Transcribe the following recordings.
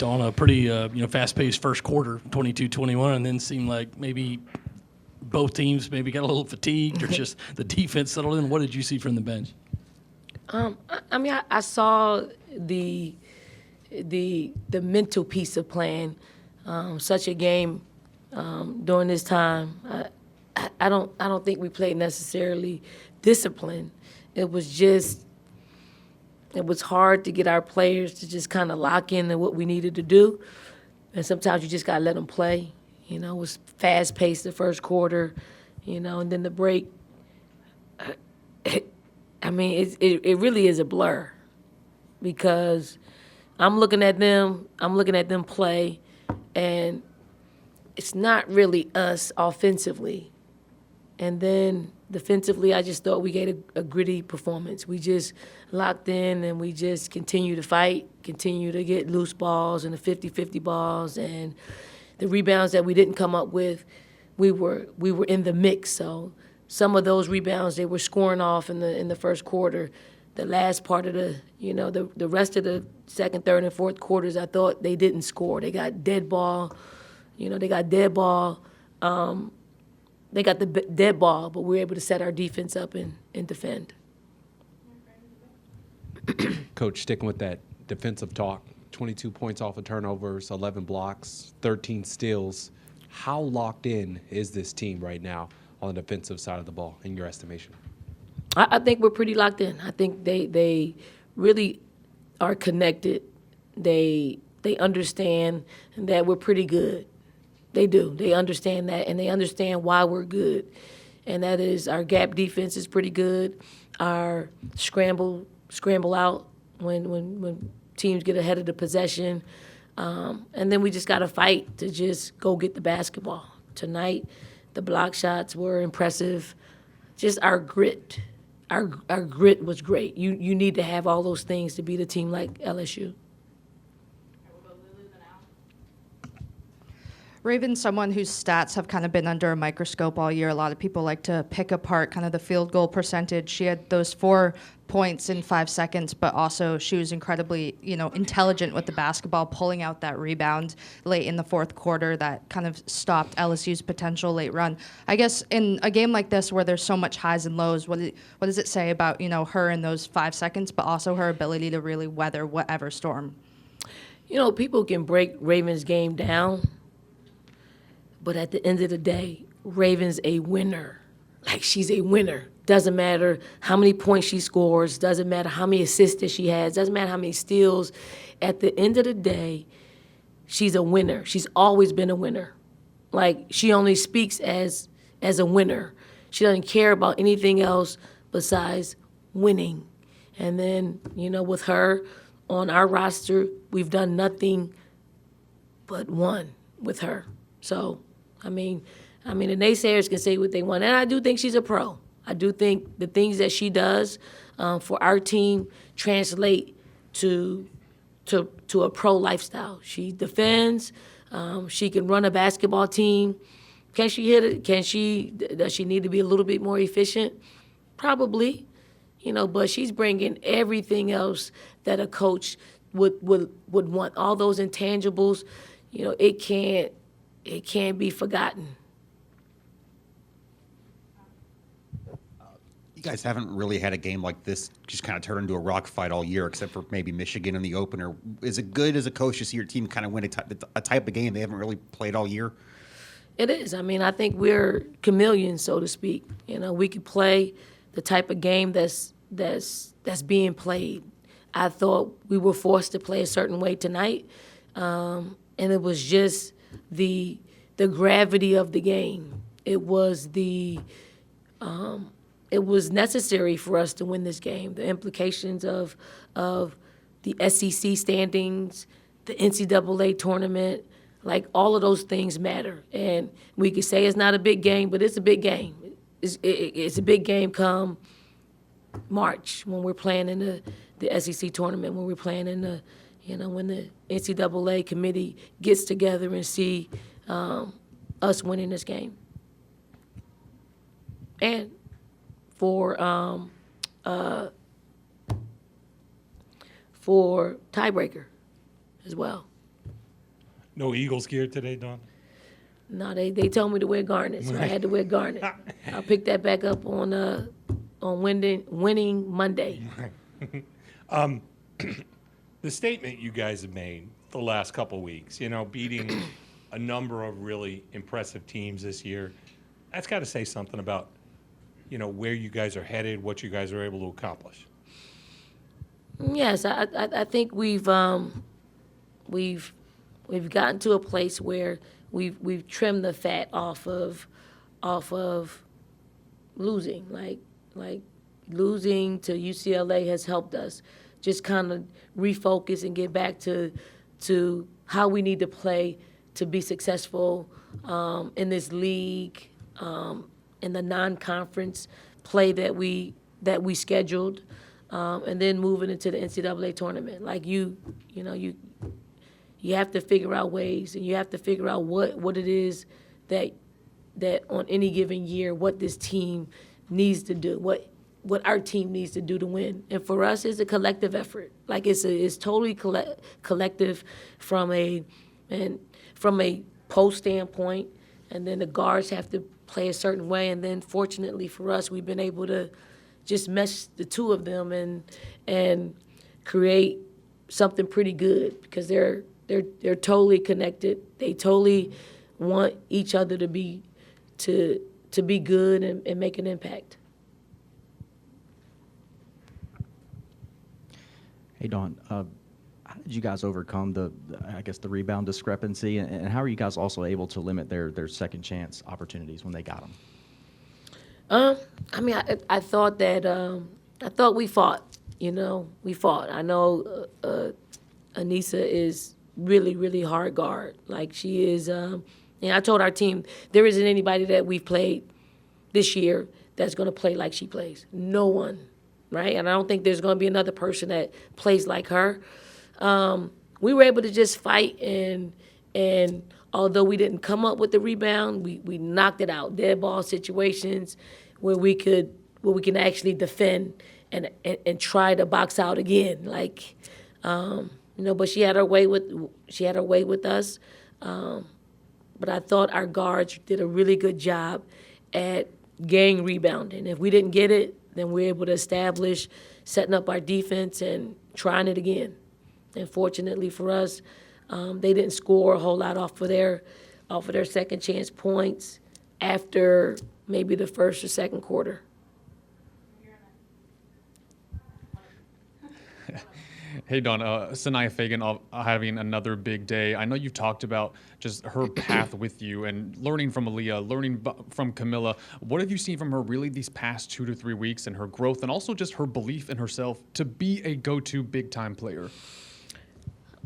on a pretty fast-paced first quarter, 22-21, and then seemed like maybe both teams maybe got a little fatigued or just the defense settled in. What did you see from the bench? I saw the mental piece of playing such a game during this time. I don't think we played necessarily discipline. It was hard to get our players to just kind of lock into what we needed to do, and sometimes you just gotta let them play. It was fast-paced the first quarter, and then the break. It really is a blur because I'm looking at them play, and it's not really us offensively. And then defensively, I just thought we gave a gritty performance. We just locked in and we just continue to fight, continue to get loose balls and the 50-50 balls, and the rebounds that we didn't come up with, we were in the mix. So some of those rebounds they were scoring off in the first quarter. The last part of the rest of the second, third, and fourth quarters, I thought they didn't score. They got dead ball. They got dead ball. They got the dead ball, but we were able to set our defense up and defend. Coach, sticking with that defensive talk, 22 points off of turnovers, 11 blocks, 13 steals. How locked in is this team right now on the defensive side of the ball, in your estimation? I think we're pretty locked in. I think they really are connected. They understand that we're pretty good. They do. They understand that, and they understand why we're good. And that is our gap defense is pretty good. Our scramble out when teams get ahead of the possession. And then we just got to fight to just go get the basketball. Tonight, the block shots were impressive. Just our grit. Our grit was great. You need to have all those things to beat a team like LSU. Raven's someone whose stats have kind of been under a microscope all year. A lot of people like to pick apart kind of the field goal percentage. She had those 4 points in 5 seconds, but also she was incredibly, intelligent with the basketball, pulling out that rebound late in the fourth quarter that kind of stopped LSU's potential late run. I guess in a game like this where there's so much highs and lows, what does it say about, her in those 5 seconds, but also her ability to really weather whatever storm? People can break Raven's game down, but at the end of the day, Raven's a winner. Like, she's a winner. Doesn't matter how many points she scores, doesn't matter how many assists that she has, doesn't matter how many steals. At the end of the day, she's a winner. She's always been a winner. Like, she only speaks as a winner. She doesn't care about anything else besides winning. And then, with her on our roster, we've done nothing but won with her. So, the naysayers can say what they want, and I do think she's a pro. I do think the things that she does for our team translate to a pro lifestyle. She defends. She can run a basketball team. Can she hit it? Does she need to be a little bit more efficient? Probably. But she's bringing everything else that a coach would want. All those intangibles. It can't be forgotten. You guys haven't really had a game like this just kind of turn into a rock fight all year, except for maybe Michigan in the opener. Is it good as a coach to see your team kind of win a type of game they haven't really played all year? It is. I think we're chameleons, so to speak. We could play the type of game that's being played. I thought we were forced to play a certain way tonight, and it was just the gravity of the game. It was it was necessary for us to win this game. The implications of the SEC standings, the NCAA tournament, like all of those things matter. And we could say it's not a big game, but it's a big game. It's a big game come March when we're playing in the SEC tournament, when we're playing in the when the NCAA committee gets together and see us winning this game. And for tiebreaker as well. No Eagles gear today, Dawn? No, they told me to wear garnet, so I had to wear garnet. I'll pick that back up on winning Monday. The statement you guys have made the last couple weeks, beating a number of really impressive teams this year, that's got to say something about, where you guys are headed, what you guys are able to accomplish. Yes, I think we've gotten to a place where we've trimmed the fat off of losing. Like losing to UCLA has helped us just kind of refocus and get back to how we need to play to be successful in this league, in the non-conference play that we scheduled, and then moving into the NCAA tournament. Like you have to figure out ways, and you have to figure out what it is that on any given year, what this team needs to do, what our team needs to do to win. And for us, it's a collective effort. Like it's totally collective from a post standpoint, and then the guards have to play a certain way. And then fortunately for us, we've been able to just mesh the two of them and create something pretty good, because they're totally connected. They totally want each other to be good and make an impact. Hey, Dawn, how did you guys overcome the rebound discrepancy, and how are you guys also able to limit their second chance opportunities when they got them? I thought we fought. We fought. I know Anissa is really, really hard guard. Like she is. And I told our team there isn't anybody that we've played this year that's going to play like she plays. No one. Right? And I don't think there's going to be another person that plays like her. We were able to just fight, and although we didn't come up with the rebound, we knocked it out. Dead ball situations where we can actually defend and try to box out again. Like, but she had her way with us. But I thought our guards did a really good job at gang rebounding. If we didn't get it, then we're able to establish setting up our defense and trying it again. And fortunately for us, they didn't score a whole lot off of their second chance points after maybe the first or second quarter. Hey, Dawn, Sanaya Fagan having another big day. I know you've talked about just her path with you and learning from Aaliyah, learning from Camilla. What have you seen from her really these past 2 to 3 weeks, and her growth, and also just her belief in herself to be a go-to big-time player?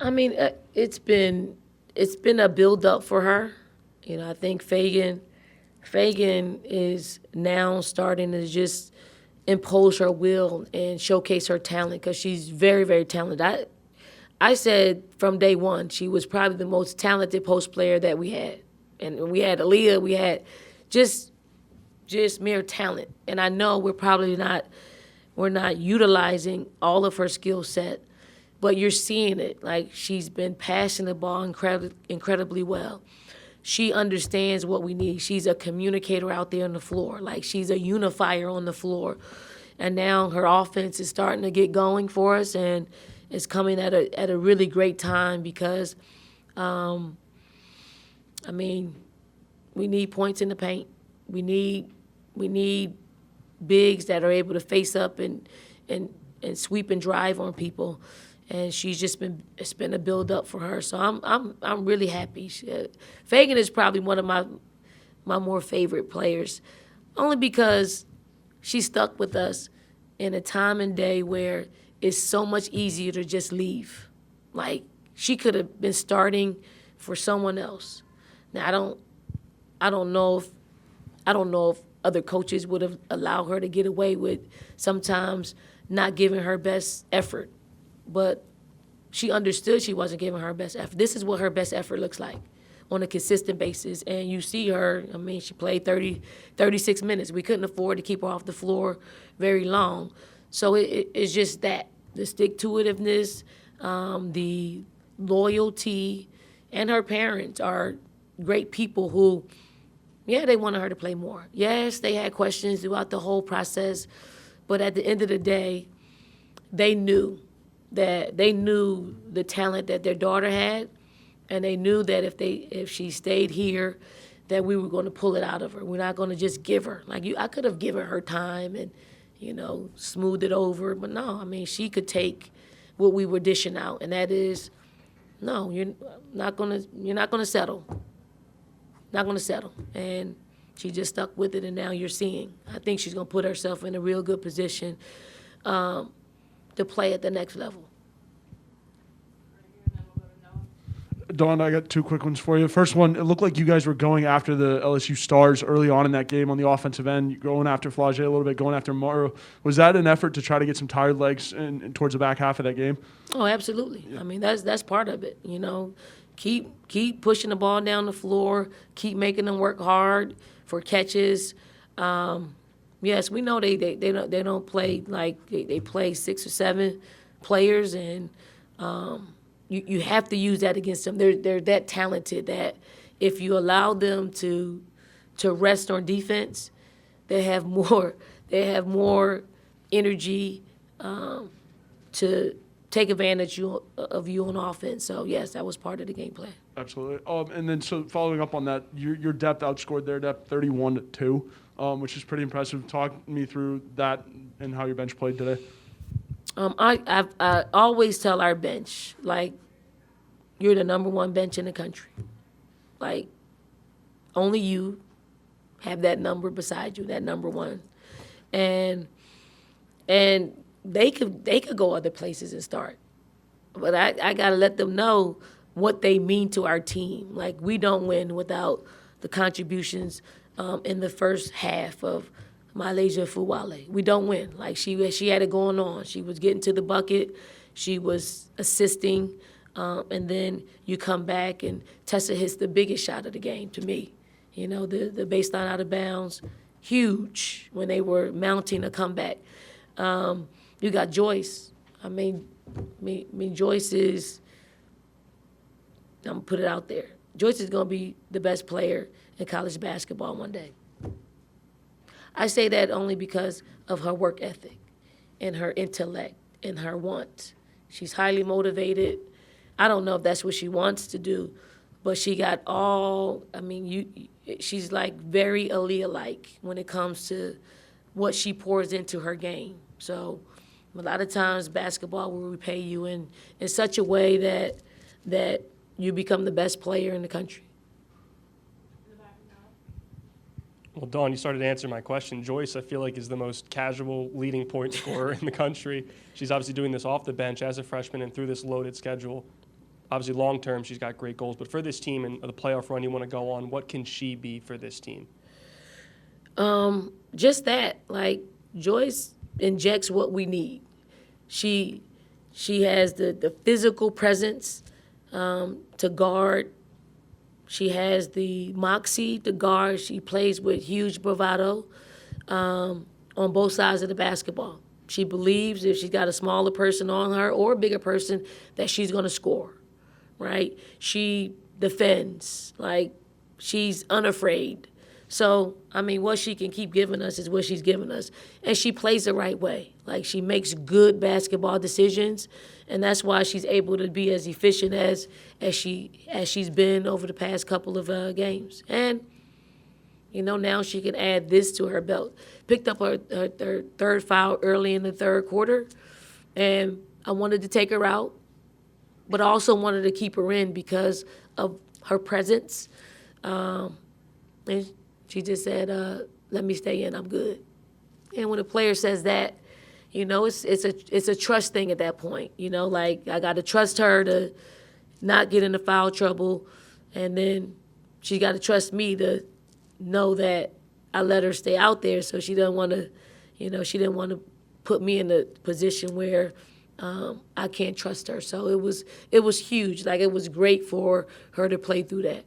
I mean, it's been a build-up for her. I think Fagan is now starting to just impose her will and showcase her talent, because she's very, very talented. I said from day one she was probably the most talented post player that we had. And we had Aaliyah, we had just mere talent. And I know we're not utilizing all of her skill set, but you're seeing it. Like, she's been passing the ball incredibly well. She understands what we need. She's a communicator out there on the floor. Like, she's a unifier on the floor. And now her offense is starting to get going for us, and it's coming at a really great time, because, we need points in the paint. We need bigs that are able to face up and sweep and drive on people. And it's been a build up for her. So I'm really happy. Fagan is probably one of my more favorite players, only because she stuck with us in a time and day where it's so much easier to just leave. Like, she could have been starting for someone else. Now I don't know if other coaches would have allowed her to get away with sometimes not giving her best effort. But she understood she wasn't giving her best effort. This is what her best effort looks like on a consistent basis. And you see her, she played 36 minutes. We couldn't afford to keep her off the floor very long. So it's just that, the stick-to-itiveness, the loyalty, and her parents are great people who, yeah, they wanted her to play more. Yes, they had questions throughout the whole process, but at the end of the day, they knew the talent that their daughter had, and they knew that if she stayed here, that we were going to pull it out of her. We're not going to just give her. I could have given her time and, smoothed it over, but no, I mean, she could take what we were dishing out, and that is, no, you're not going to settle. Not going to settle. And she just stuck with it, and now you're seeing. I think she's going to put herself in a real good position to play at the next level. Dawn, I got two quick ones for you. First one, it looked like you guys were going after the LSU stars early on in that game on the offensive end, going after Flage a little bit, going after Morrow. Was that an effort to try to get some tired legs in towards the back half of that game? Oh, absolutely. Yeah. I mean, that's part of it. Keep pushing the ball down the floor, keep making them work hard for catches. Yes, we know they don't play like they play 6 or 7 players, and you have to use that against them. They're that talented that if you allow them to rest on defense, they have more energy to take advantage of you on offense. So yes, that was part of the game plan. Absolutely. And then so following up on that, your depth outscored their depth 31-2, which is pretty impressive. Talk me through that and how your bench played today. I always tell our bench, you're the number 1 bench in the country. Only you have that number beside you, that number 1. And they could go other places and start. But I got to let them know what they mean to our team. We don't win without the contributions in the first half of Malaysia Fuwale. We don't win. She had it going on. She was getting to the bucket. She was assisting. And then you come back and Tessa hits the biggest shot of the game to me. The baseline out of bounds, huge when they were mounting a comeback. You got Joyce. I mean, Joyce is, I'm going to put it out there. Joyce is going to be the best player in college basketball one day. I say that only because of her work ethic and her intellect and her want. She's highly motivated. I don't know if that's what she wants to do, but she got she's very Aaliyah-like when it comes to what she pours into her game. So a lot of times basketball will repay you in such a way that you become the best player in the country. Well, Dawn, you started to answer my question. Joyce, I feel like, is the most casual leading point scorer in the country. She's obviously doing this off the bench as a freshman and through this loaded schedule. Obviously, long-term, she's got great goals. But for this team and the playoff run you want to go on, what can she be for this team? Just that. Joyce injects what we need. She has the physical presence to guard. She has the moxie to guard. She plays with huge bravado on both sides of the basketball. She believes if she's got a smaller person on her or a bigger person that she's going to score, right? She defends. She's unafraid. So, what she can keep giving us is what she's giving us. And she plays the right way. She makes good basketball decisions, and that's why she's able to be as efficient as she's been over the past couple of games. And, now she can add this to her belt. Picked up her third foul early in the third quarter, and I wanted to take her out, but I also wanted to keep her in because of her presence. And she just said, let me stay in, I'm good. And when a player says that, it's a trust thing at that point. I got to trust her to not get into foul trouble, and then she got to trust me to know that I let her stay out there so she doesn't want to, she didn't want to put me in a position where I can't trust her. So it was huge. It was great for her to play through that.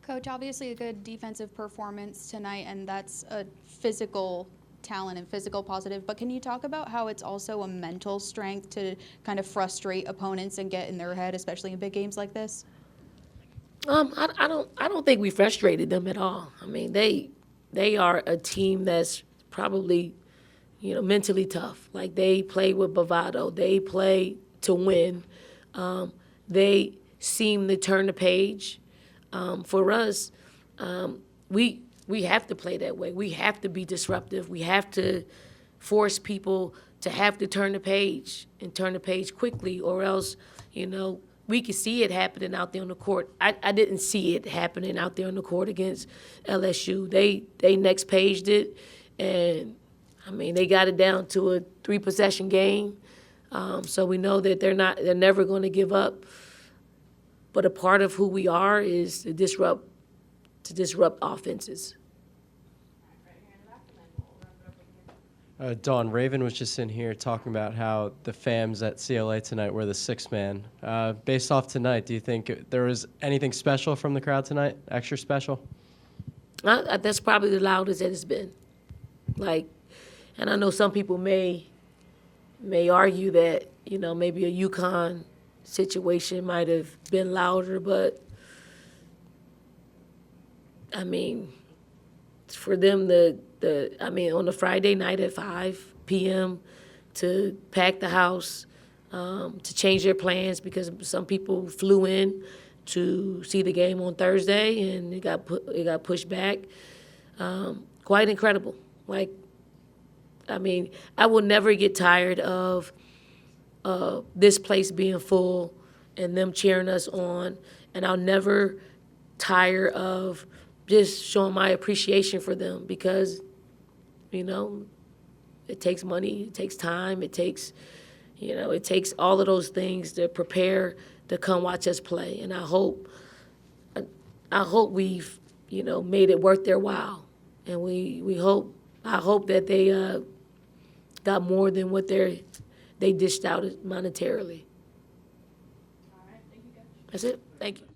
Coach, obviously a good defensive performance tonight, and that's a physical talent and physical positive, but can you talk about how it's also a mental strength to kind of frustrate opponents and get in their head, especially in big games like this? I don't think we frustrated them at all. I mean, they are a team that's probably, mentally tough. Like, they play with bravado. They play to win. They seem to turn the page. For us, we have to play that way. We have to be disruptive. We have to force people to have to turn the page and turn the page quickly, or else, we could see it happening out there on the court. I didn't see it happening out there on the court against LSU. They next paged it, and they got it down to a 3-possession game. So we know that they're never going to give up. But a part of who we are is to disrupt offenses. Dawn, Raven was just in here talking about how the FAMs at CLA tonight were the sixth man. Based off tonight, do you think there was anything special from the crowd tonight? Extra special? That's probably the loudest that it's been. And I know some people may argue that, maybe a UConn situation might have been louder, but for them on a Friday night at 5 p.m. to pack the house, to change their plans because some people flew in to see the game on Thursday and it got pushed back. Quite incredible. I will never get tired of this place being full and them cheering us on, and I'll never tire of just showing my appreciation for them because, it takes money, it takes time, it takes all of those things to prepare to come watch us play, and I hope we've, made it worth their while, and I hope that they got more than what they dished out monetarily. All right, thank you guys. That's it. Thank you.